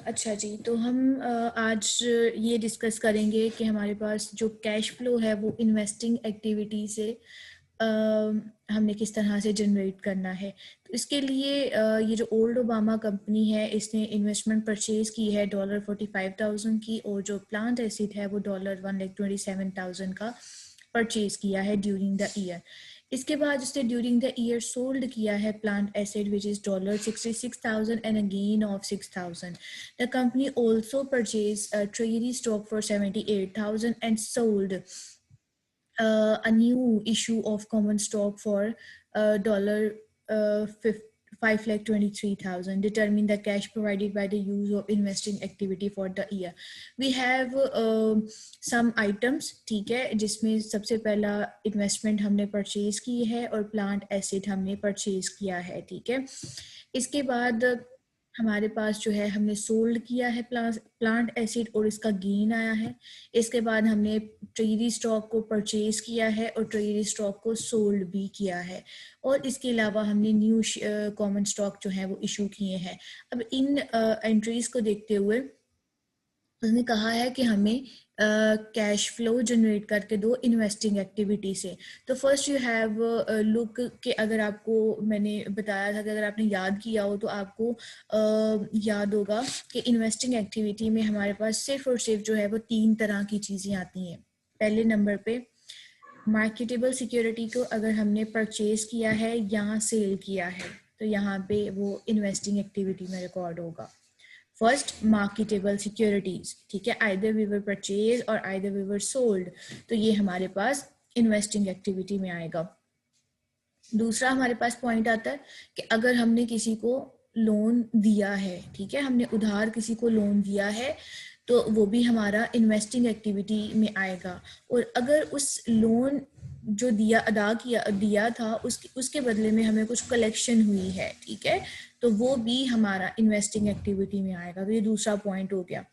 अच्छा जी, तो हम आज ये डिस्कस करेंगे कि हमारे पास जो कैश फ्लो है वो इन्वेस्टिंग एक्टिविटी से अ, हमने किस तरह से जनरेट करना है। तो इसके लिए ये जो ओल्ड ओबामा कंपनी है इसने इन्वेस्टमेंट परचेज की है $45,000 की, और जो प्लांट एसिड है वो $1,27,000 का परचेज किया है ड्यूरिंग द ईयर। इसके बाद उसने ड्यूरिंग द ईयर सोल्ड किया है plant acid which is $66,000 and a gain of 6,000. The company also purchased a treasury stock for 78,000 and sold a new issue of common stock for dollar 5,23,000. Determine the cash provided by the use of investing activity for the year. We have some items, ठीक है, जिसमें सबसे पहला investment हमने purchase की है और plant acid हमने परचेज किया है, ठीक है। इसके बाद हमारे पास जो है हमने सोल्ड किया है प्लांट एसिड और इसका गेन आया है। इसके बाद हमने ट्रेजरी स्टॉक को परचेज किया है और ट्रेजरी स्टॉक को सोल्ड भी किया है, और इसके अलावा हमने न्यू कॉमन स्टॉक जो है वो इशू किए हैं। अब इन एंट्रीज को देखते हुए उसने कहा है कि हमें कैश फ्लो जनरेट करके दो इन्वेस्टिंग एक्टिविटी से। तो फर्स्ट यू हैव लुक कि अगर आपको मैंने बताया था कि अगर आपने याद किया हो तो आपको याद होगा कि इन्वेस्टिंग एक्टिविटी में हमारे पास सिर्फ और सिर्फ जो है वो 3 तरह की चीज़ें आती हैं। पहले नंबर पे मार्केटेबल सिक्योरिटी को अगर हमने परचेज किया है या सेल किया है तो यहाँ पे वो इन्वेस्टिंग एक्टिविटी में रिकॉर्ड होगा। फर्स्ट मार्केटेबल सिक्योरिटीज, ठीक है, आइदर वी वर परचेज और आइदर वी वर सोल्ड, तो ये हमारे पास इन्वेस्टिंग एक्टिविटी में आएगा। दूसरा हमारे पास पॉइंट आता है कि अगर हमने किसी को लोन दिया है, ठीक है, हमने उधार किसी को लोन दिया है तो वो भी हमारा इन्वेस्टिंग एक्टिविटी में आएगा। और अगर उस लोन जो दिया था उसके बदले में हमें कुछ कलेक्शन हुई है, ठीक है, तो वो भी हमारा इन्वेस्टिंग एक्टिविटी में आएगा। तो ये दूसरा पॉइंट हो गया।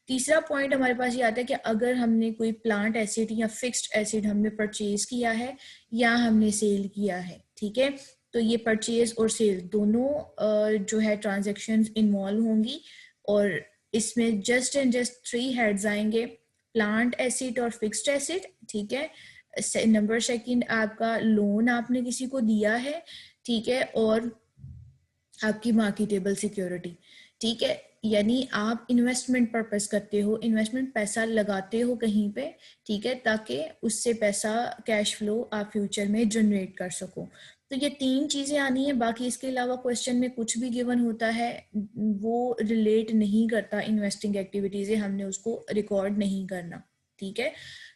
तीसरा पॉइंट हमारे पास ये आता है कि अगर हमने कोई प्लांट एसिड या फिक्स्ड एसिड हमने परचेज किया है या हमने सेल किया है, ठीक है, तो ये परचेज और सेल दोनों जो है ट्रांजैक्शंस इन्वॉल्व होंगी, और इसमें जस्ट एंड जस्ट 3 हेड्स आएंगे, प्लांट एसिड और फिक्स्ड एसिड, ठीक है। नंबर सेकंड आपका लोन आपने किसी को दिया है, ठीक है, और आपकी मार्केटेबल सिक्योरिटी, ठीक है, यानी आप इन्वेस्टमेंट पर्पस करते हो, इन्वेस्टमेंट पैसा लगाते हो कहीं पे, ठीक है, ताकि उससे पैसा कैश फ्लो आप फ्यूचर में जनरेट कर सको। तो ये 3 चीजें आनी है। बाकी इसके अलावा क्वेश्चन में कुछ भी गिवन होता है वो रिलेट नहीं करता इन्वेस्टिंग एक्टिविटी से, हमने उसको रिकॉर्ड नहीं करना, ठीक है।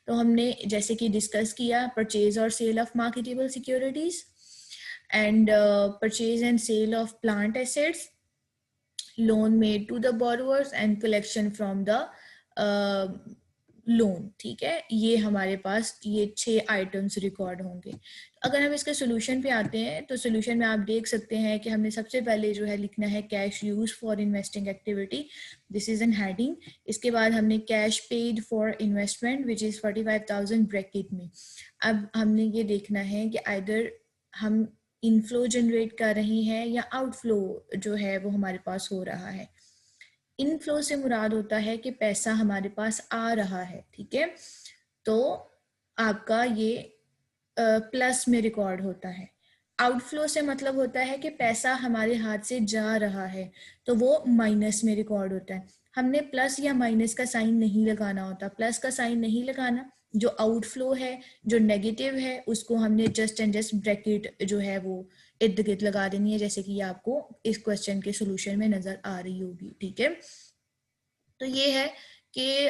तो हमने जैसे कि डिस्कस किया परचेज और sale of marketable securities and purchase and sale of plant assets, loan made to the borrowers and collection from the loan, ठीक है, ये हमारे पास ये 6 आइटम्स रिकॉर्ड होंगे। अगर हम इसके सोल्यूशन पे आते हैं तो सोल्यूशन में आप देख सकते हैं कि हमने सबसे पहले जो है लिखना है cash use for investing activity, this is an heading. इसके बाद हमने cash paid for investment which is 45,000 bracket में। अब हमने ये देखना है कि आइदर हम इनफ्लो जनरेट कर रहे हैं या आउटफ्लो जो है वो हमारे पास हो रहा है। इनफ्लो से मुराद होता है कि पैसा हमारे पास आ रहा है, ठीक है, तो आपका ये प्लस में रिकॉर्ड होता है। आउटफ्लो से मतलब होता है कि पैसा हमारे हाथ से जा रहा है, तो वो माइनस में रिकॉर्ड होता है। हमने प्लस या माइनस का साइन नहीं लगाना होता, प्लस का साइन नहीं लगाना। जो आउटफ्लो है, जो नेगेटिव है, उसको हमने जस्ट एंड जस्ट ब्रैकेट जो है वो इर्द गिर्द लगा देनी है, जैसे कि आपको इस क्वेश्चन के सोल्यूशन में नजर आ रही होगी, ठीक है। तो ये है कि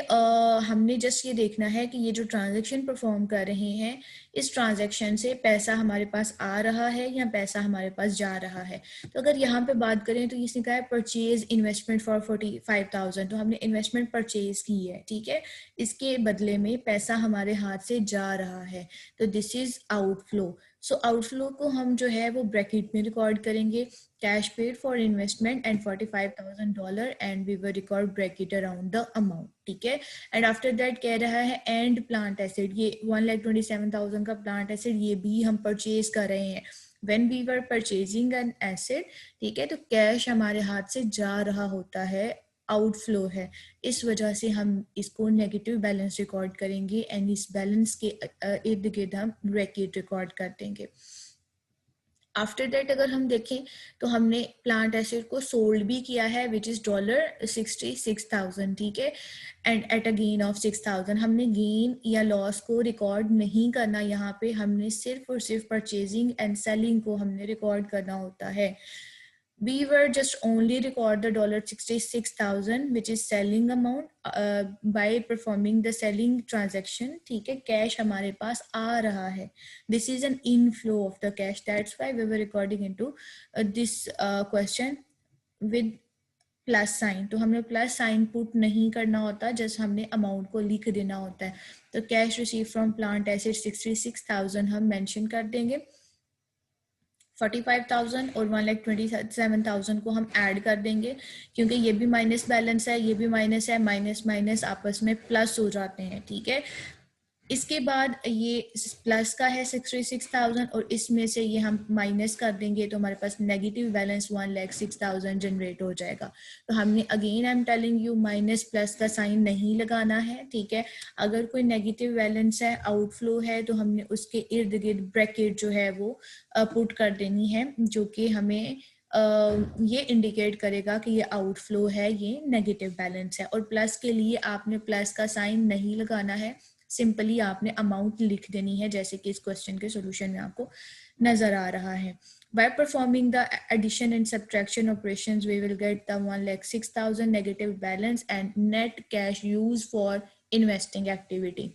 हमने जस्ट ये देखना है कि ये जो ट्रांजैक्शन परफॉर्म कर रहे हैं, इस ट्रांजैक्शन से पैसा हमारे पास आ रहा है या पैसा हमारे पास जा रहा है। तो अगर यहाँ पे बात करें तो इसने कहा है परचेज इन्वेस्टमेंट फॉर 45,000, तो हमने इन्वेस्टमेंट परचेज की है, ठीक है, इसके बदले में पैसा हमारे हाथ से जा रहा है, तो this is outflow. So outflow को हम जो है वो ब्रैकेट में रिकॉर्ड करेंगे, cash paid for investment and $45,000 and we will record bracket around the amount, ठीक है। एंड आफ्टर दैट कह रहा है एंड प्लांट एसिड, ये 1,27,000 का प्लांट एसिड ये भी हम परचेज कर रहे हैं। When we were purchasing an acid, ठीक है, तो कैश हमारे हाथ से जा रहा होता है आउटफ्लो है, इस वजह से हम इसको नेगेटिव बैलेंस रिकॉर्ड करेंगे एंड इस बैलेंस के इर्द गिर्द हम ब्रैकेट रिकॉर्ड कर देंगे। आफ्टर दैट अगर हम देखें तो हमने प्लांट एसिड को सोल्ड भी किया है विच इज $66,000, ठीक है, and at a gain of 6,000। हमने गेन या लॉस को रिकॉर्ड नहीं करना यहाँ पे, हमने सिर्फ और सिर्फ परचेजिंग एंड सेलिंग को हमने रिकॉर्ड करना होता है। We were just only record the $66,000 which is selling amount by performing the selling transaction, ठीक है, कैश हमारे पास आ रहा है, this is an inflow of the cash, that's why we were recording into this question with plus sign. तो हमने plus sign put नहीं करना होता, जस्ट हमने अमाउंट को लिख देना होता है। तो cash receive from plant acid 66,000 हम मेंशन कर देंगे, 45,000 और 1,27,000 को हम ऐड कर देंगे, क्योंकि ये भी माइनस बैलेंस है, ये भी माइनस है, माइनस माइनस आपस में प्लस हो जाते हैं, ठीक है। इसके बाद ये प्लस का है 66,000 और इसमें से ये हम माइनस कर देंगे तो हमारे पास नेगेटिव बैलेंस 1,06,000 जनरेट हो जाएगा। तो हमने again I am telling you minus plus का साइन नहीं लगाना है, ठीक है। अगर कोई नेगेटिव बैलेंस है, आउटफ्लो है, तो हमने उसके इर्द गिर्द ब्रैकेट जो है वो पुट कर देनी है, जो कि हमें ये इंडिकेट करेगा कि ये आउटफ्लो है, ये नेगेटिव बैलेंस है। और प्लस के लिए आपने प्लस का साइन नहीं लगाना है, सिंपली आपने अमाउंट लिख देनी है, जैसे कि इस क्वेश्चन के सॉल्यूशन में आपको नजर आ रहा है। By performing the addition and subtraction operations, we will get the 1,06,000 negative balance and net cash used for investing activity.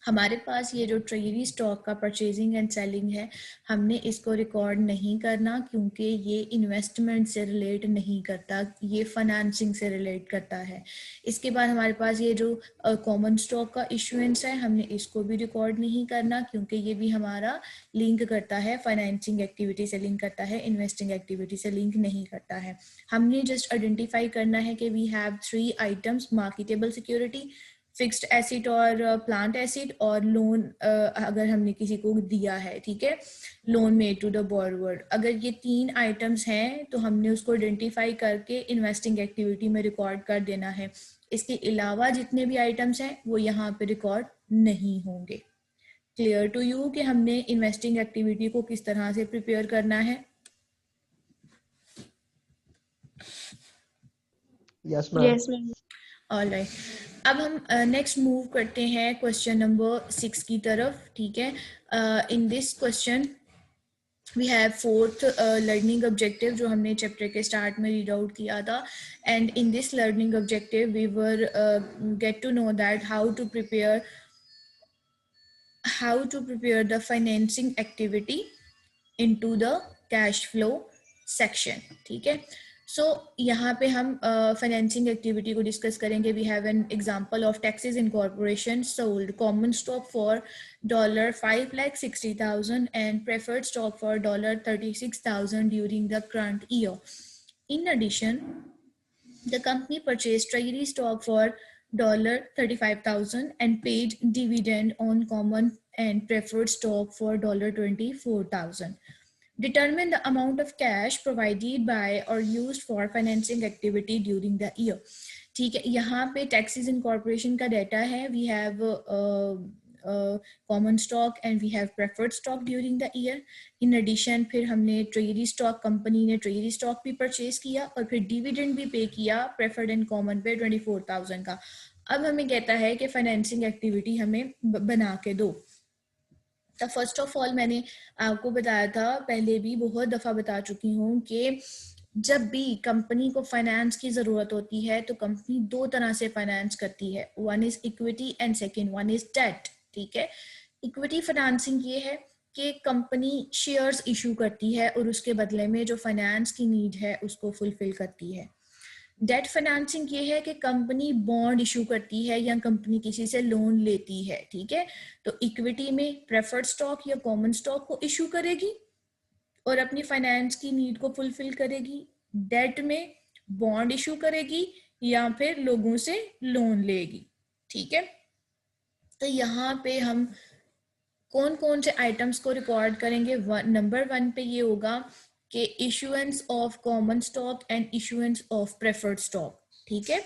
हमारे पास ये जो ट्रेजरी स्टॉक का परचेजिंग एंड सेलिंग है, हमने इसको रिकॉर्ड नहीं करना, क्योंकि ये इन्वेस्टमेंट से रिलेट नहीं करता, ये फाइनेंसिंग से रिलेट करता है। इसके बाद हमारे पास ये जो कॉमन स्टॉक का इशुएंस है, हमने इसको भी रिकॉर्ड नहीं करना, क्योंकि ये भी हमारा लिंक करता है, फाइनेंसिंग एक्टिविटी से लिंक करता है, इन्वेस्टिंग एक्टिविटी से लिंक नहीं करता है। हमने जस्ट आइडेंटिफाई करना है कि we have 3 items, marketable security, fixed asset और प्लांट एसिड, और लोन अगर हमने किसी को दिया है, ठीक है, loan made to the borrower. अगर ये 3 आइटम्स हैं तो हमने उसको आइडेंटिफाई करके इन्वेस्टिंग एक्टिविटी में रिकॉर्ड कर देना है। इसके अलावा जितने भी आइटम्स हैं वो यहाँ पे रिकॉर्ड नहीं होंगे। क्लियर टू यू कि हमने इन्वेस्टिंग एक्टिविटी को किस तरह से प्रिपेयर करना है? Yes ma'am. ऑलराइट, अब हम नेक्स्ट मूव करते हैं क्वेश्चन नंबर 6 की तरफ, ठीक है। In this question we have 4th learning objective जो हमने चैप्टर के स्टार्ट में रीड आउट किया था, and in this learning objective we were get to know that how to prepare the financing activity into the cash flow section, ठीक है। So यहाँ पे हम फाइनेंसिंग एक्टिविटी को डिस्कस करेंगे। We have an example of taxes incorporation sold common stock for $5,60,000 and preferred stock for $36,000 during the current year. In addition the company purchased treasury stock for $35,000 and paid dividend on common and preferred stock for $24,000. Determine the amount of cash provided by or used for financing activity during the year. ठीक है, यहाँ पे taxes incorporation का data है। We have common stock and we have preferred stock during the year. In addition फिर हमने treasury stock, company ने treasury stock भी परचेज किया और फिर डिविडेंड भी पे किया प्रेफर्ड एंड कॉमन पे 24,000 का। अब हमें कहता है कि फाइनेंसिंग एक्टिविटी हमें बना के दो। तो फर्स्ट ऑफ ऑल मैंने आपको बताया था, पहले भी बहुत दफ़ा बता चुकी हूँ कि जब भी कंपनी को फाइनेंस की ज़रूरत होती है तो कंपनी 2 तरह से फाइनेंस करती है, one is equity and second one is debt, ठीक है। इक्विटी फाइनेंसिंग ये है कि कंपनी शेयर्स इशू करती है और उसके बदले में जो फाइनेंस की नीड है उसको फुलफिल करती है। डेट फाइनेंसिंग ये है कि कंपनी बॉन्ड इशू करती है या कंपनी किसी से लोन लेती है, ठीक है। तो इक्विटी में प्रेफर्ड स्टॉक या कॉमन स्टॉक को इशू करेगी और अपनी फाइनेंस की नीड को फुलफिल करेगी। डेट में बॉन्ड इशू करेगी या फिर लोगों से लोन लेगी, ठीक है। तो यहाँ पे हम कौन कौन से आइटम्स को रिकॉर्ड करेंगे? नंबर 1 पे ये होगा कि issuance of common stock and issuance of preferred stock, ठीक है,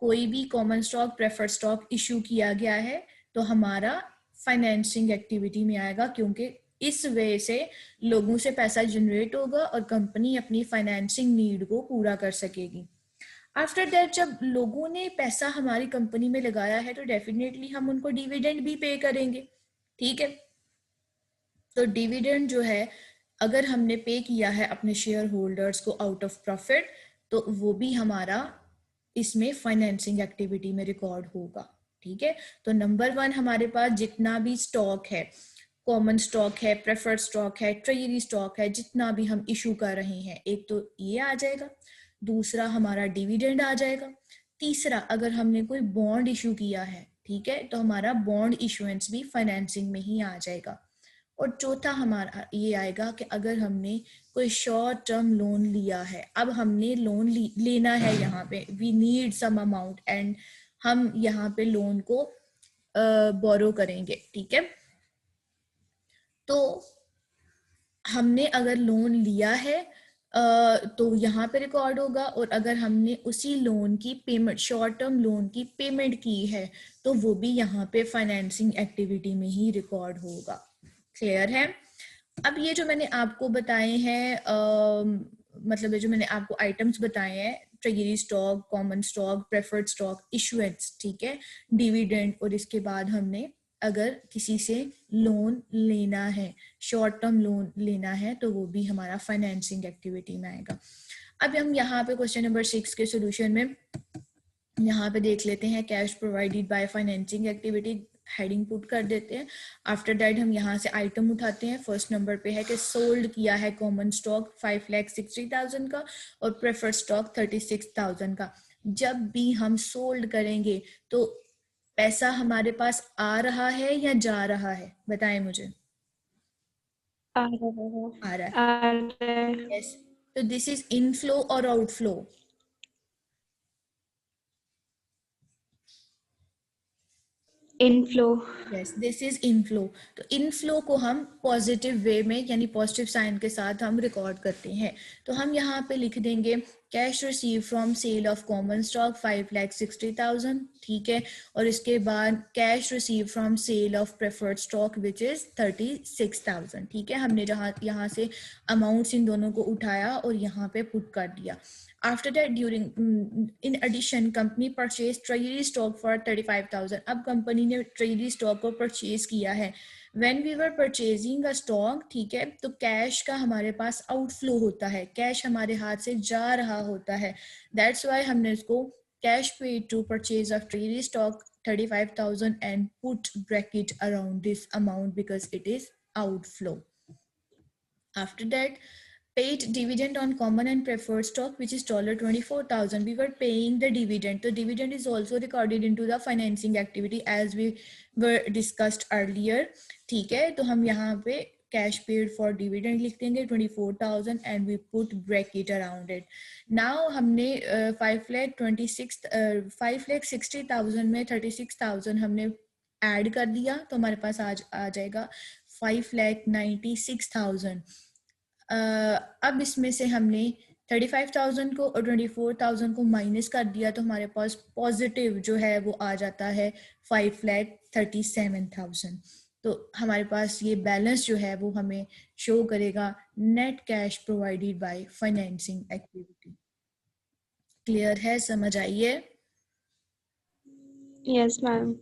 कोई भी common stock preferred stock issue किया गया है तो हमारा फाइनेंसिंग एक्टिविटी में आएगा, क्योंकि इस वे से लोगों से पैसा जनरेट होगा और कंपनी अपनी फाइनेंसिंग नीड को पूरा कर सकेगी। आफ्टर दैट जब लोगों ने पैसा हमारी कंपनी में लगाया है तो डेफिनेटली हम उनको डिविडेंड भी पे करेंगे, ठीक है। तो डिविडेंड जो है अगर हमने पे किया है अपने शेयर होल्डर्स को आउट ऑफ प्रॉफिट तो वो भी हमारा इसमें फाइनेंसिंग एक्टिविटी में रिकॉर्ड होगा, ठीक है। तो नंबर 1 हमारे पास जितना भी स्टॉक है, कॉमन स्टॉक है, प्रेफर्ड स्टॉक है, ट्रेजरी स्टॉक है, जितना भी हम इशू कर रहे हैं, एक तो ये आ जाएगा, दूसरा हमारा डिविडेंड आ जाएगा, तीसरा अगर हमने कोई बॉन्ड इशू किया है, ठीक है, तो हमारा बॉन्ड इशुएंस भी फाइनेंसिंग में ही आ जाएगा, और चौथा हमारा ये आएगा कि अगर हमने कोई शॉर्ट टर्म लोन लिया है, अब हमने लोन लेना है, यहाँ पे we need some amount and हम यहाँ पे लोन को बोरो करेंगे, ठीक है। तो हमने अगर लोन लिया है तो यहाँ पे रिकॉर्ड होगा, और अगर हमने उसी लोन की पेमेंट, शॉर्ट टर्म लोन की पेमेंट की है तो वो भी यहाँ पे फाइनेंसिंग एक्टिविटी में ही रिकॉर्ड होगा। क्लियर है? अब ये जो मैंने आपको बताए हैं मतलब ये जो मैंने आपको आइटम्स बताए हैं, treasury stock, common stock, preferred stock, issuance, ठीक है, डिविडेंड, और इसके बाद हमने अगर किसी से लोन लेना है, शॉर्ट टर्म लोन लेना है, तो वो भी हमारा फाइनेंसिंग एक्टिविटी में आएगा। अब हम यहाँ पे क्वेश्चन नंबर 6 के सोल्यूशन में यहाँ पे देख लेते हैं, cash provided by financing activity heading put कर देते हैं। आफ्टर दैट हम यहाँ से आइटम उठाते हैं। फर्स्ट नंबर पे है कि सोल्ड किया है कॉमन स्टॉक 5,60,000 का और प्रेफर्ड स्टॉक 36,000 का। जब भी हम सोल्ड करेंगे तो पैसा हमारे पास आ रहा है या जा रहा है, बताएं मुझे। आ रहा आ रहा है। आ रहा है। यस, तो दिस इज इनफ्लो और outflow. Inflow. Yes, this is inflow. तो इनफ्लो को हम पॉजिटिव वे में यानी पॉजिटिव साइन के साथ हम रिकॉर्ड करते हैं। तो हम यहाँ पे लिख देंगे cash receive from sale of common stock 5,60,000, ठीक है, और इसके बाद cash receive from sale of preferred stock which is 36,000, ठीक है। हमने जहाँ यहाँ से अमाउंट्स इन दोनों को उठाया और यहाँ पे पुट कर दिया। After that, in addition, company purchased treasury stock for 35,000. अब कंपनी ने treasury stock को परचेज किया है। When we were purchasing a stock, ठीक है, तो कैश का हमारे पास आउटफ्लो होता है, कैश हमारे हाथ से जा रहा होता है। That's why हमने इसको cash paid to purchase of treasury stock 35,000 and put bracket around this amount because it is outflow. After that, paid dividend on common and preferred stock, which is $24,000. We were paying the dividend. The dividend is also recorded into the financing activity as we were discussed earlier. ठीक है, तो हम यहाँ पे cash paid for dividend लिख देंगे 24,000 and we put bracket around it. Now हमने 5,60,000 में 36,000 हमने ऐड कर दिया तो हमारे पास आ जाएगा 5,96,000। अब इसमें से हमने 35,000 को और 24,000 को माइनस कर दिया तो हमारे पास पॉजिटिव जो है वो आ जाता है 5,37,000। तो हमारे पास ये बैलेंस जो है वो हमें शो करेगा net cash provided by financing activity. Clear है? समझ आइए? Yes ma'am.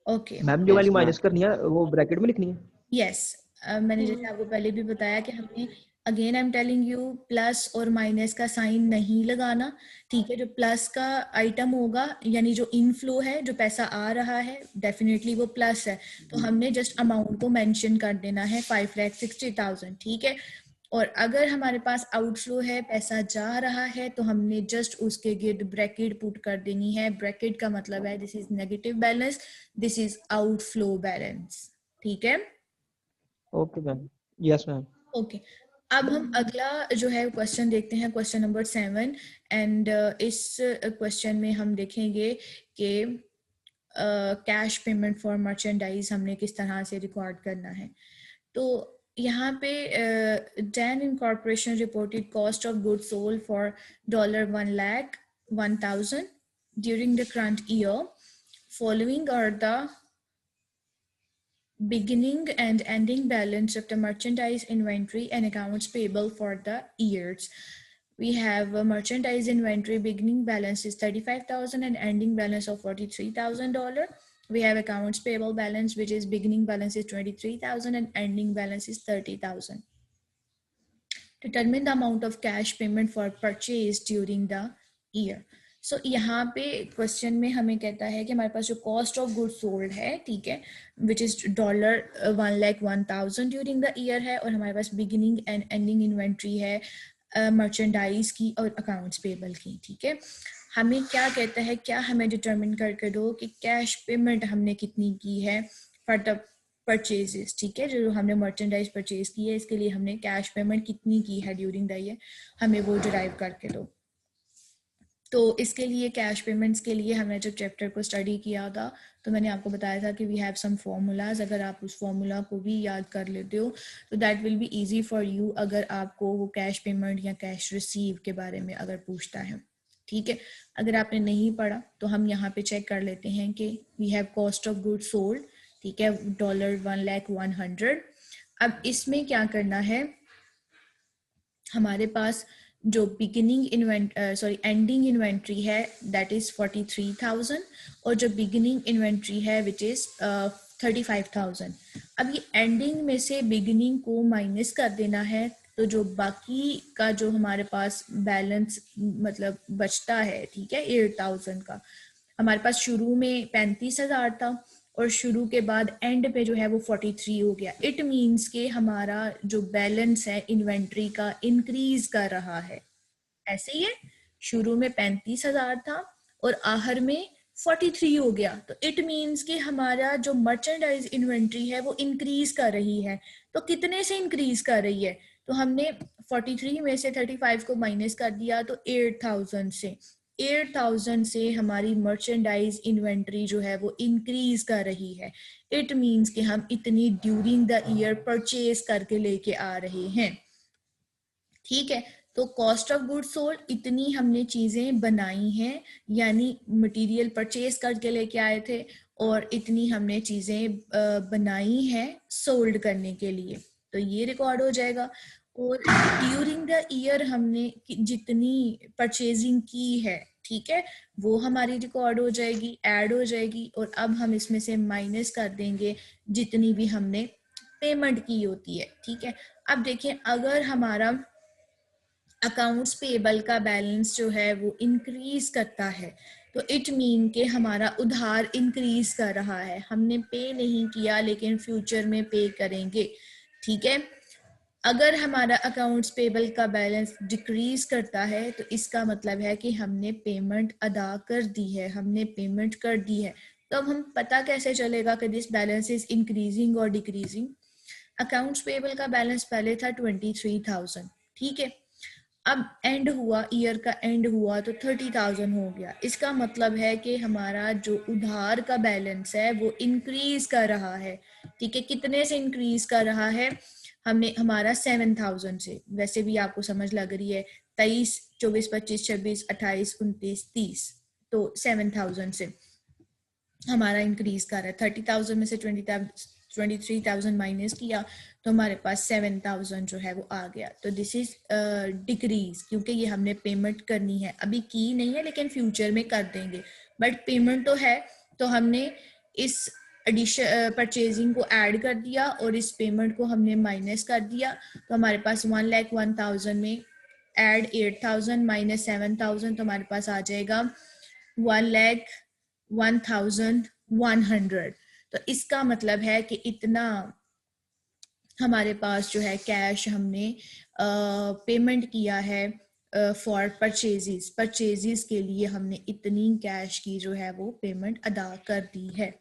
ओके मैम जो वाली माइनस करनी है वो ब्रैकेट में लिखनी है? यस, मैंने जैसे आपको पहले भी बताया कि हमने again I am telling you plus और माइनस का साइन नहीं लगाना, ठीक है। जो प्लस का आइटम होगा यानी जो इनफ्लो है, जो पैसा आ रहा है, डेफिनेटली वो प्लस है, तो हमने जस्ट अमाउंट को मेंशन कर देना है 5,60,000, ठीक है। और अगर हमारे पास आउटफ्लो है, पैसा जा रहा है, तो हमने जस्ट उसके गिर्द ब्रैकेट पुट कर देनी है। ब्रैकेट का मतलब है this is negative balance, this is outflow balance, ठीक है। Okay ma'am. Yes ma'am. Okay, अब हम अगला जो है क्वेश्चन देखते हैं, क्वेश्चन नंबर 7। एंड इस क्वेश्चन में हम देखेंगे कि कैश पेमेंट फॉर मर्चेंडाइज हमने किस तरह से रिकॉर्ड करना है। तो यहाँ पे Dan incorporation reported cost of goods sold for $1 lakh 1000 during the current year. Following are the beginning and ending balance of the merchandise inventory and accounts payable for the years. We have a merchandise inventory beginning balance is $35,000 and ending balance of $43,000. We have accounts payable balance, which is beginning balance is $23,000 and ending balance is $30,000. Determine the amount of cash payment for purchase during the year. सो यहाँ पे question में हमें कहता है कि हमारे पास जो cost of good sold है, ठीक है, which is $1,01,000 during the year है, और हमारे पास बिगिनिंग एंड एंडिंग इन्वेंट्री है मर्चेंडाइज की और अकाउंट्स पेबल की, ठीक है. हमें क्या कहता है, क्या हमें डिटरमिन करके दो कि कैश पेमेंट हमने कितनी की है फॉर द परचेजेस, ठीक है, जो हमने मर्चेंडाइज परचेज की है इसके लिए हमने कैश पेमेंट कितनी की है ड्यूरिंग द ईयर, हमें वो डिराइव करके दो. तो इसके लिए कैश पेमेंट्स के लिए हमने जब चैप्टर को स्टडी किया था तो मैंने आपको बताया था कि वी हैव सम फॉर्मूलाज. अगर आप उस फॉर्मूला को भी याद कर लेते हो तो that will be easy for you अगर आपको वो कैश पेमेंट या कैश रिसीव के बारे में अगर पूछता है, ठीक है. अगर आपने नहीं पढ़ा तो हम यहाँ पे चेक कर लेते हैं कि we have cost of good sold, ठीक है, $1,100. अब इसमें क्या करना है, हमारे पास जो बिगिनिंग एंडिंग इन्वेंट्री है दैट इज 43,000 और जो बिगिनिंग इन्वेंट्री है विच इज 35,000. अब ये एंडिंग में से बिगिनिंग को माइनस कर देना है, तो जो बाकी का जो हमारे पास बैलेंस मतलब बचता है, ठीक है, 8,000 का, हमारे पास शुरू में 35,000 था और शुरू के बाद एंड पे जो है वो 43 हो गया. इट मीन्स के हमारा जो बैलेंस है इन्वेंट्री का इंक्रीज कर रहा है. ऐसे ही है, शुरू में 35,000 था और आखिर में 43 हो गया, तो इट मीन्स कि हमारा जो मर्चेंडाइज इन्वेंट्री है वो इंक्रीज कर रही है. तो कितने से इंक्रीज कर रही है, तो हमने 43 में से 35 को माइनस कर दिया तो 8,000 से हमारी मर्चेंडाइज इन्वेंट्री जो है वो इंक्रीज कर रही है. इट मीन्स कि हम इतनी ड्यूरिंग द ईयर परचेज करके लेके आ रहे हैं, ठीक है. तो कॉस्ट ऑफ गुड सोल्ड इतनी हमने चीजें बनाई हैं, यानी मटेरियल परचेज करके लेके आए थे, और इतनी हमने चीजें बनाई हैं सोल्ड करने के लिए, तो ये रिकॉर्ड हो जाएगा. और ड्यूरिंग द ईयर हमने जितनी परचेजिंग की है, ठीक है, वो हमारी रिकॉर्ड हो जाएगी, ऐड हो जाएगी, और अब हम इसमें से माइनस कर देंगे जितनी भी हमने पेमेंट की होती है, ठीक है. अब देखिए, अगर हमारा अकाउंट्स पेबल का बैलेंस जो है वो इंक्रीज करता है तो इट मीन के हमारा उधार इंक्रीज कर रहा है. हमने पे नहीं किया लेकिन फ्यूचर में पे करेंगे, ठीक है. अगर हमारा अकाउंट्स पेबल का बैलेंस डिक्रीज करता है तो इसका मतलब है कि हमने पेमेंट अदा कर दी है, हमने पेमेंट कर दी है. तो अब हम पता कैसे चलेगा कि दिस बैलेंस इज इंक्रीजिंग और डिक्रीजिंग. अकाउंट्स पेबल का बैलेंस पहले था 23,000, ठीक है. अब एंड हुआ, ईयर का एंड हुआ तो 30,000 हो गया. इसका मतलब है कि हमारा जो उधार का बैलेंस है वो इंक्रीज कर रहा है, ठीक है. कितने से इंक्रीज कर रहा है, हमने हमारा 7,000 से, वैसे भी आपको समझ लग रही है 23, 24, 25, 26, 28, 29, 30, तो 7,000 से हमारा इंक्रीज कर रहा है. 30,000 में से 23,000 माइनस किया तो हमारे पास 7,000 जो है वो आ गया. तो दिस इज डिक्रीज, क्योंकि ये हमने पेमेंट करनी है, अभी की नहीं है लेकिन फ्यूचर में कर देंगे, बट पेमेंट तो है. तो हमने इस एडिशन परचेजिंग को ऐड कर दिया और इस पेमेंट को हमने माइनस कर दिया, तो हमारे पास 1,01,000 में ऐड 8,000 माइनस 7,000 तो हमारे पास आ जाएगा 1,01,100. तो इसका मतलब है कि इतना हमारे पास जो है कैश हमने पेमेंट किया है फॉर परचेजेस के लिए हमने इतनी कैश की जो है वो पेमेंट अदा कर दी है.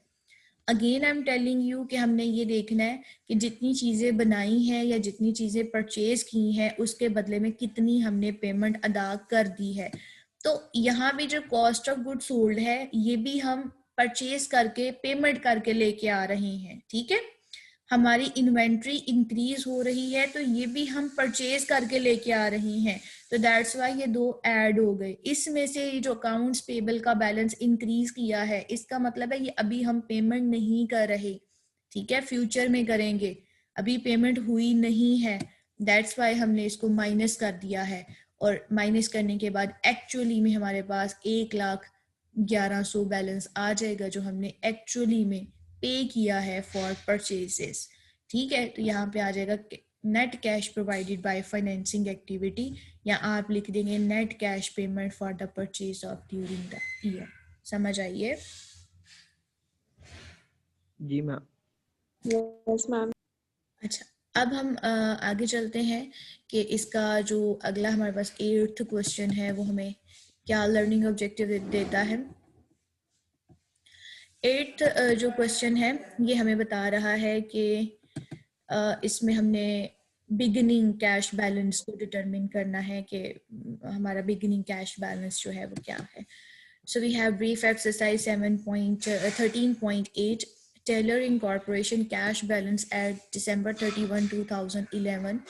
Again I am telling you कि हमने ये देखना है कि जितनी चीज़ें बनाई हैं या जितनी चीज़ें परचेज की हैं उसके बदले में कितनी हमने पेमेंट अदा कर दी है. तो यहाँ भी जो कॉस्ट ऑफ गुड सोल्ड है ये भी हम परचेज करके पेमेंट करके लेके आ रहे हैं, ठीक है. हमारी इन्वेंट्री इंक्रीज हो रही है तो ये भी हम परचेज करके लेके आ रहे हैं. तो दैट्स वाई ये दो ऐड हो गए। इसमें से जो अकाउंट्स पेबल का बैलेंस इंक्रीज किया है, इसका मतलब है ये अभी हम पेमेंट नहीं कर रहे, ठीक है, फ्यूचर में करेंगे, अभी पेमेंट हुई नहीं है, दैट्स वाई हमने इसको माइनस कर दिया है। और माइनस करने के बाद एक्चुअली में हमारे पास 1,11,00,000 बैलेंस आ जाएगा जो हमने एक्चुअली में पे किया है फॉर परचेजेस, ठीक है। तो यहाँ पे आ जाएगा net cash provided by financing activity, या आप लिख देंगे net cash payment for the purchase of during the year. समझ आइए? जी मैम। Yes ma'am. अच्छा, अब हम आगे चलते हैं कि इसका जो अगला हमारे पास 8th क्वेश्चन है वो हमें क्या लर्निंग ऑब्जेक्टिव देता है। 8th जो क्वेश्चन है ये हमें बता रहा है कि इसमें हमने बिगिनिंग कैश बैलेंस को डिटरमिन करना है कि हमारा बिगिनिंग कैश बैलेंस जो है वो क्या है। So we have brief exercise 13.8 Taylor Incorporation cash balance at December 31, 2011,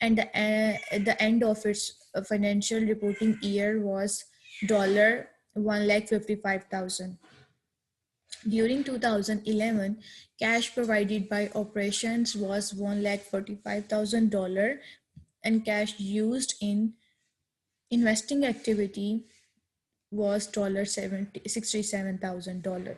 and at the end of its financial reporting year was $1,55,000. During 2011, cash provided by operations was $1,45,000 and cash used in investing activity was $67,000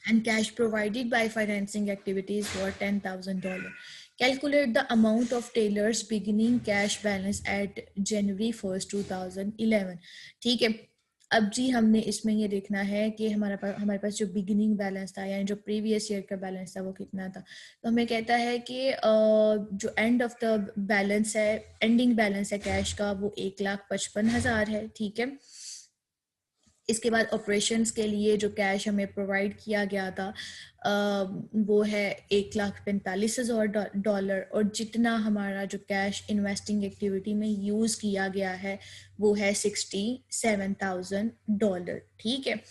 and cash provided by financing activities were $10,000. Calculate the amount of Taylor's beginning cash balance at January 1st, 2011. ठीक है, अब जी हमने इसमें ये देखना है कि हमारे पास जो बिगिनिंग बैलेंस था यानी जो प्रीवियस ईयर का बैलेंस था वो कितना था। तो हमें कहता है कि जो एंड ऑफ द बैलेंस है, एंडिंग बैलेंस है कैश का, वो 1,55,000 है, ठीक है। इसके बाद ऑपरेशंस के लिए जो कैश हमें प्रोवाइड किया गया था वो है $1,45,000 और जितना हमारा जो कैश इन्वेस्टिंग एक्टिविटी में यूज़ किया गया है वो है $67,000, ठीक है।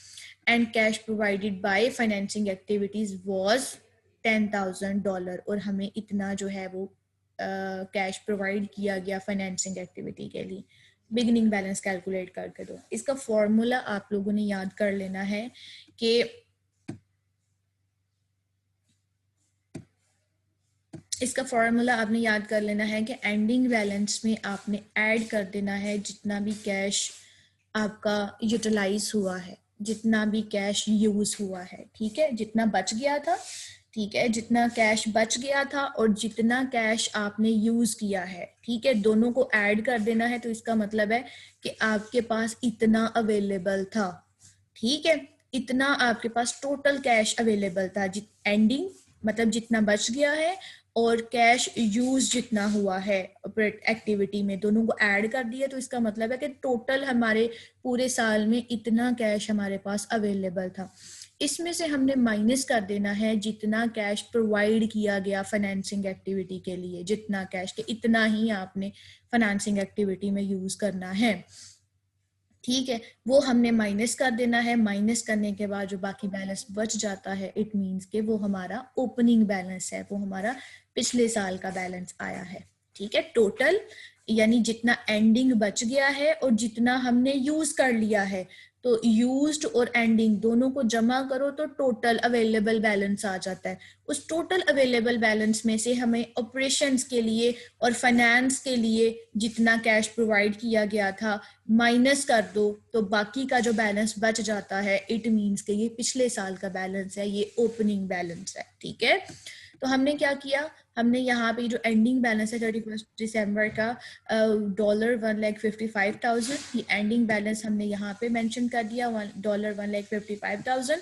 And cash provided by financing activities was $10,000 और हमें इतना जो है वो कैश प्रोवाइड किया गया फाइनेंसिंग एक्टिविटी के लिए। बिगिनिंग बैलेंस कैलकुलेट करके दो। इसका फॉर्मूला आप लोगों ने याद कर लेना है कि इसका फॉर्मूला आपने याद कर लेना है कि एंडिंग बैलेंस में आपने ऐड कर देना है जितना भी कैश आपका यूटिलाइज हुआ है, जितना भी कैश यूज हुआ है, ठीक है, जितना बच गया था, ठीक है, जितना कैश बच गया था और जितना कैश आपने यूज किया है, ठीक है, दोनों को ऐड कर देना है। तो इसका मतलब है कि आपके पास इतना अवेलेबल था, ठीक है, इतना आपके पास टोटल कैश अवेलेबल था, एंडिंग मतलब जितना बच गया है और कैश यूज जितना हुआ है एक्टिविटी में, दोनों को ऐड कर दिया। तो इसका मतलब है कि टोटल हमारे पूरे साल में इतना कैश हमारे पास अवेलेबल था। इसमें से हमने माइनस कर देना है जितना कैश प्रोवाइड किया गया फाइनेंसिंग एक्टिविटी के लिए, जितना कैश के इतना ही आपने फाइनेंसिंग एक्टिविटी में यूज करना है, ठीक है, वो हमने माइनस कर देना है। माइनस करने के बाद जो बाकी बैलेंस बच जाता है, इट मींस के वो हमारा ओपनिंग बैलेंस है, वो हमारा पिछले साल का बैलेंस आया है, ठीक है। टोटल यानी जितना एंडिंग बच गया है और जितना हमने यूज कर लिया है, तो यूज्ड और एंडिंग दोनों को जमा करो तो टोटल अवेलेबल बैलेंस आ जाता है। उस टोटल अवेलेबल बैलेंस में से हमें ऑपरेशंस के लिए और फाइनेंस के लिए जितना कैश प्रोवाइड किया गया था माइनस कर दो, तो बाकी का जो बैलेंस बच जाता है, इट मींस कि ये पिछले साल का बैलेंस है, ये ओपनिंग बैलेंस है, ठीक है। तो हमने क्या किया, हमने यहाँ पे जो एंडिंग बैलेंस है 31 दिसंबर का $1,55,000, ये एंडिंग बैलेंस हमने यहाँ पे मेंशन कर दिया $1,55,000।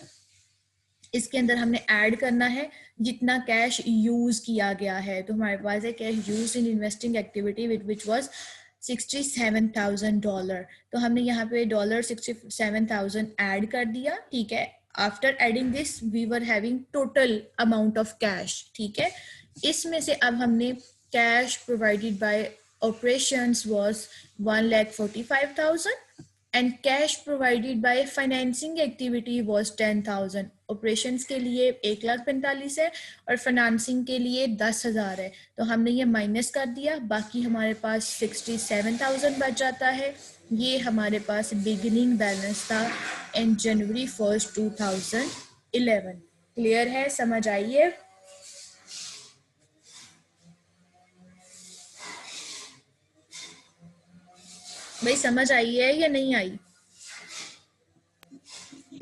इसके अंदर हमने ऐड करना है जितना कैश यूज किया गया है। तो हमारे पास है cash use in investing activity which was $67,000। तो हमने यहाँ पे $67,000 ऐड कर दिया, ठीक है। After adding this we were having total amount of cash, ठीक है। इसमें से अब हमने cash provided by operations was $1,45,000 and cash provided by financing activity was 10,000। Operations के लिए 1,45,000 है और फाइनेंसिंग के लिए 10,000 है, तो हमने ये माइनस कर दिया, बाकी हमारे पास 67,000 बच जाता है। ये हमारे पास बिगिनिंग बैलेंस था इन जनवरी 1st 2011। क्लियर है, समझ आई है? भाई समझ आई है या नहीं आई?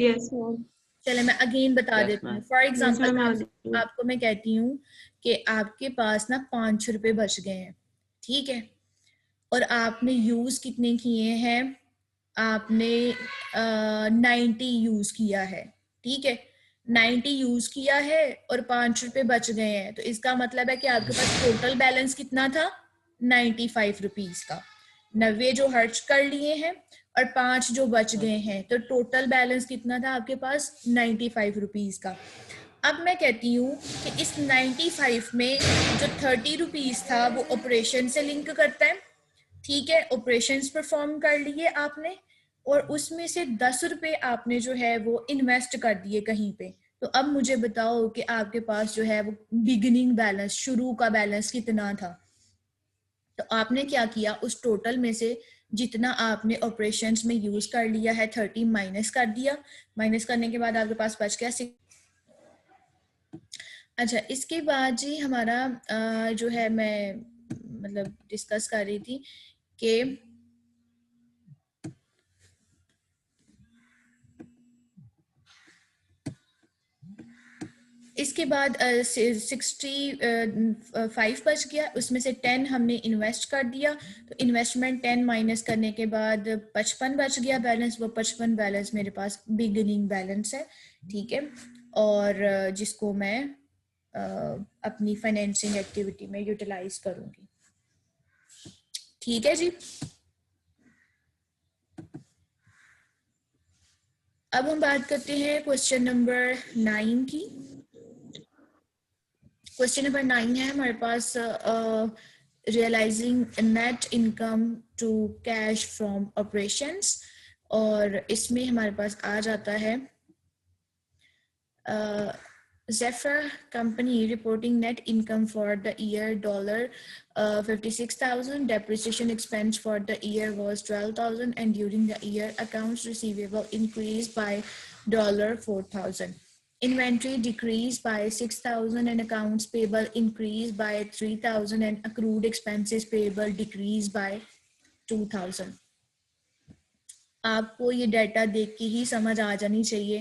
Yes, ma'am. चले मैं अगेन बता Yes, देती हूँ। ma'am. For Yes, example ma'am. आपको मैं कहती हूँ कि आपके पास ना 5 रुपए बच गए हैं, ठीक है, और आपने यूज कितने किए हैं? आपने 90 यूज किया है, ठीक है, 90 यूज किया है और 5 रुपए बच गए हैं, तो इसका मतलब है कि आपके पास टोटल बैलेंस कितना था? 95 रुपीज का। 90 जो खर्च कर लिए हैं और 5 जो बच गए हैं, तो टोटल बैलेंस कितना था आपके पास? 95 रुपीज का। अब मैं कहती हूँ कि इस 95 में जो 30 रुपीज था वो ऑपरेशन से लिंक करता है, ठीक है, ऑपरेशंस परफॉर्म कर लिए आपने, और उसमें से 10 रुपए आपने जो है वो इन्वेस्ट कर दिए कहीं पे। तो अब मुझे बताओ कि आपके पास जो है वो बिगिनिंग बैलेंस, शुरू का बैलेंस कितना था? तो आपने क्या किया, उस टोटल में से जितना आपने ऑपरेशंस में यूज कर लिया है 30 माइनस कर दिया। माइनस करने के बाद आपके पास बच गया 6। अच्छा, इसके बाद जी हमारा जो है मैं मतलब डिस्कस कर रही थी कि इसके बाद 65 बच गया, उसमें से 10 हमने इन्वेस्ट कर दिया, तो इन्वेस्टमेंट 10 माइनस करने के बाद 55 बच गया बैलेंस। वो 55 बैलेंस मेरे पास बिगिनिंग बैलेंस है, ठीक है, और जिसको मैं अपनी फाइनेंसिंग एक्टिविटी में यूटिलाइज करूंगी। ठीक है जी। अब हम बात करते हैं क्वेश्चन नंबर 9 की। क्वेश्चन नंबर 9 है हमारे पास realising net income to cash from operations, और इसमें हमारे पास आ जाता है Zephyr company reporting net income for the year $56,000. Depreciation expense for the year was $12,000, and during the year accounts receivable increased by $4,000. Inventory decreased by 6,000 and accounts payable increased by 3,000 and accrued expenses payable decreased by 2,000. आपको ये data देख के ही समझ आ जानी चाहिए,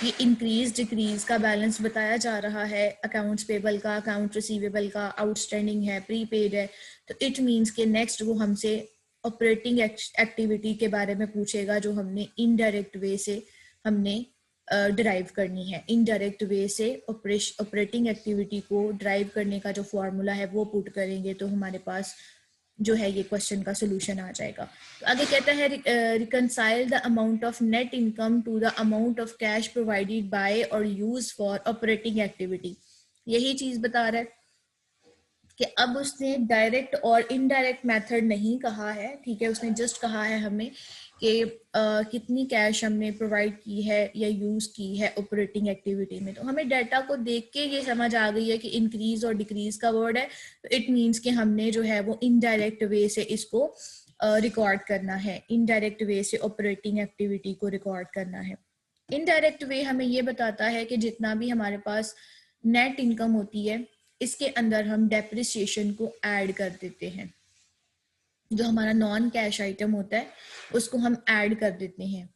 ये increase decrease का balance बताया जा रहा है, अकाउंट्स पेबल का, अकाउंट रिसीवेबल का, आउटस्टैंडिंग है, प्रीपेड है, तो इट मींस के नेक्स्ट वो हमसे ऑपरेटिंग एक्टिविटी के बारे में पूछेगा जो हमने इनडायरेक्ट वे से हमने ड्राइव करनी है। इनडायरेक्ट वे से ऑपरेटिंग एक्टिविटी को ड्राइव करने का जो फॉर्मूला है वो पुट करेंगे तो हमारे पास जो है ये क्वेश्चन का सोल्यूशन आ जाएगा। तो आगे कहता है reconcile the amount of net income to the amount of cash provided by और यूज फॉर ऑपरेटिंग एक्टिविटी। यही चीज बता रहा है कि अब उसने डायरेक्ट और इनडायरेक्ट मेथड नहीं कहा है, ठीक है, उसने जस्ट कहा है हमें कि कितनी कैश हमने प्रोवाइड की है या यूज की है ऑपरेटिंग एक्टिविटी में। तो हमें डाटा को देख के ये समझ आ गई है कि इंक्रीज और डिक्रीज का वर्ड है, तो इट मीन्स कि हमने जो है वो इनडायरेक्ट वे से इसको रिकॉर्ड करना है, इनडायरेक्ट वे से ऑपरेटिंग एक्टिविटी को रिकॉर्ड करना है। इनडायरेक्ट वे हमें ये बताता है कि जितना भी हमारे पास नेट इनकम होती है इसके अंदर हम डेप्रिसिएशन को ऐड कर देते हैं, जो हमारा नॉन कैश आइटम होता है उसको हम ऐड कर देते हैं,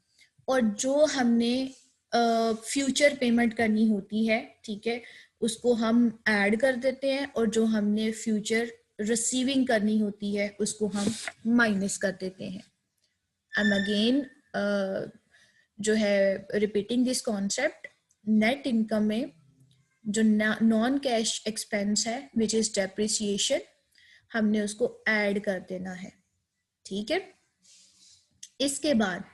और जो हमने फ्यूचर पेमेंट करनी होती है, ठीक है, उसको हम ऐड कर देते हैं, और जो हमने फ्यूचर रिसीविंग करनी होती है उसको हम माइनस कर देते हैं। आई एम अगेन जो है repeating this concept, net income में जो नॉन कैश एक्सपेंस है विच इज डेप्रिसिएशन, हमने उसको ऐड कर देना है, ठीक है। इसके बाद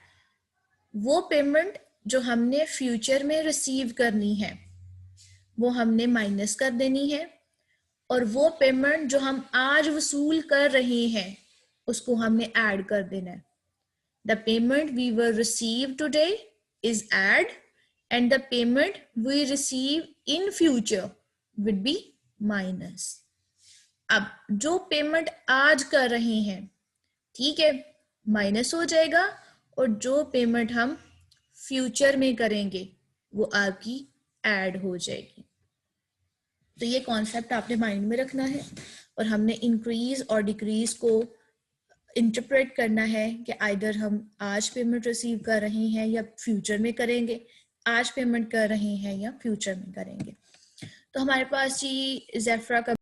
वो पेमेंट जो हमने फ्यूचर में रिसीव करनी है वो हमने माइनस कर देनी है, और वो पेमेंट जो हम आज वसूल कर रहे हैं उसको हमने ऐड कर देना है। The payment we will receive today is add, and the payment we receive in future would be minus. अब जो पेमेंट आज कर रहे हैं, ठीक है, माइनस हो जाएगा, और जो पेमेंट हम फ्यूचर में करेंगे वो आपकी ऐड हो जाएगी. तो ये कॉन्सेप्ट आपने माइंड में रखना है, और हमने इंक्रीज और डिक्रीज को इंटरप्रेट करना है कि आइदर हम आज पेमेंट रिसीव कर रहे हैं या फ्यूचर में करेंगे, आज पेमेंट कर रहे हैं या फ्यूचर में करेंगे. तो हमारे पास जी ज़ेफ़रा का